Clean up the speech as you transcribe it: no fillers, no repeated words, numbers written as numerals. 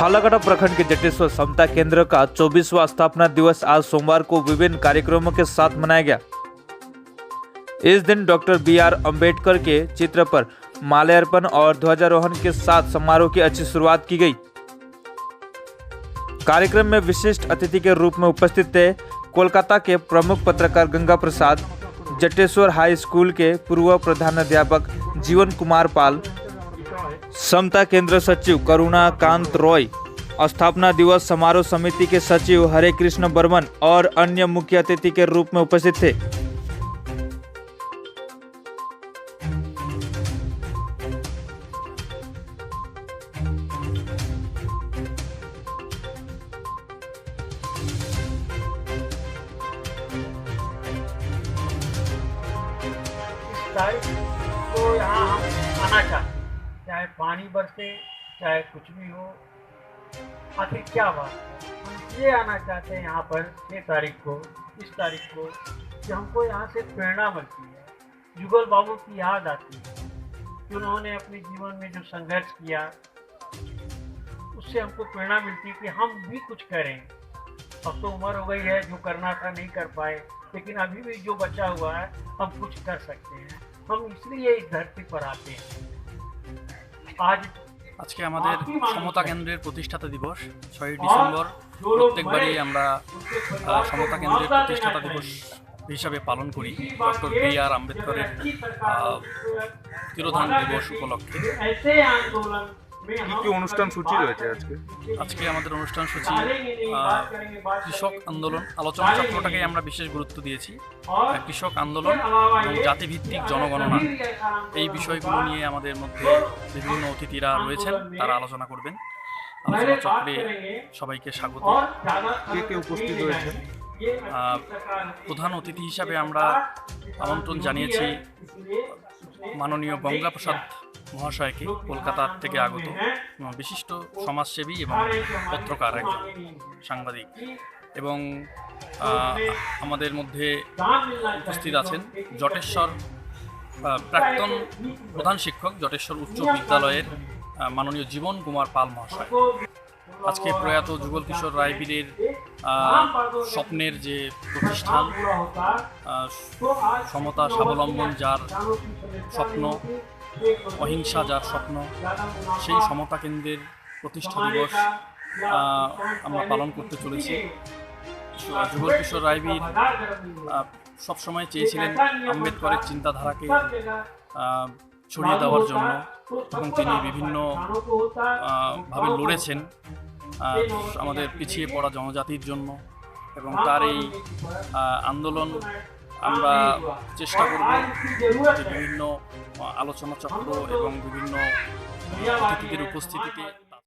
फालाकाटा प्रखंड के जटेश्वर समता केंद्र का 24वां स्थापना दिवस आज सोमवार को विभिन्न कार्यक्रमों के साथ मनाया गया। इस दिन डॉक्टर बी.आर. अम्बेडकर के चित्र पर माल्यार्पण और ध्वजारोहण के साथ समारोह की अच्छी शुरुआत की गई। कार्यक्रम में विशिष्ट अतिथि के रूप में उपस्थित थे कोलकाता के प्रमुख पत्रकार गंगा प्रसाद, जटेश्वर हाई स्कूल के पूर्व प्रधानाध्यापक जीवन कुमार पाल, समता केंद्र सचिव करुणा कांत रॉय, स्थापना दिवस समारोह समिति के सचिव हरे कृष्ण बर्मन और अन्य मुख्य अतिथि के रूप में उपस्थित थे। तो यहाँ हम आना चाहते हैं, चाहे पानी बरसे चाहे कुछ भी हो। आखिर क्या बात है, हम इसलिए आना चाहते हैं यहाँ पर 6 तारीख को, इस तारीख को, कि हमको यहाँ से प्रेरणा मिलती है। जुगल बाबू की याद आती है कि उन्होंने अपने जीवन में जो संघर्ष किया, उससे हमको प्रेरणा मिलती है कि हम भी कुछ करें। अब तो उम्र हो गई है, जो करना था नहीं कर पाए, लेकिन अभी भी जो बचा हुआ है हम कुछ कर सकते हैं। हम इसलिए इस धरती पर आते हैं। আজকে আমাদের সমতা কেন্দ্রের প্রতিষ্ঠাতা দিবস 6 ডিসেম্বর প্রত্যেকবারই আমরা সমতা কেন্দ্রের প্রতিষ্ঠাতা দিবস হিসাবে পালন করি ডক্টর বি.আর. আম্বেদকরের তিরোধান দিবস উপলক্ষে। কি অনুষ্ঠান সূচি রয়েছে আজকে আমাদের অনুষ্ঠান সূচি কৃষক আন্দোলন আলোচনা চক্রটাকে আমরা বিশেষ গুরুত্ব দিয়েছি। কৃষক আন্দোলন এবং জাতিভিত্তিক জনগণনা এই বিষয়গুলো নিয়ে আমাদের মধ্যে বিভিন্ন অতিথিরা রয়েছেন, তারা আলোচনা করবেন। আলোচনা চক্রে সবাইকে স্বাগত। কে উপস্থিত রয়েছেন? প্রধান অতিথি হিসাবে আমরা আমন্ত্রণ জানিয়েছি মাননীয় গঙ্গা প্রসাদ মহাশয়কে, কলকাতা থেকে আগত বিশিষ্ট সমাজসেবী এবং পত্রকার, একজন সাংবাদিক। এবং আমাদের মধ্যে উপস্থিত আছেন জটেশ্বর প্রাক্তন প্রধান শিক্ষক, জটেশ্বর উচ্চ বিদ্যালয়ের মাননীয় জীবন কুমার পাল মহাশয়। আজকে প্রয়াত যুগল কিশোর রায়বীরের স্বপ্নের যে প্রতিষ্ঠান, সমতা স্বাবলম্বন যার স্বপ্ন, অহিংসা যার স্বপ্ন, সেই সমতা কেন্দ্রের প্রতিষ্ঠা দিবস আমরা পালন করতে চলেছি। যুগল কিশোর রায়বীর সবসময় চেয়েছিলেন আম্বেদকরের চিন্তাধারাকে ছড়িয়ে দেওয়ার জন্য, এবং তিনি বিভিন্ন ভাবে লড়েছেন আমাদের পিছিয়ে পড়া জনজাতির জন্য। এবং তার এই আন্দোলন আমরা চেষ্টা করব যে বিভিন্ন আলোচনা চক্র এবং বিভিন্ন অতিথিদের উপস্থিতিতে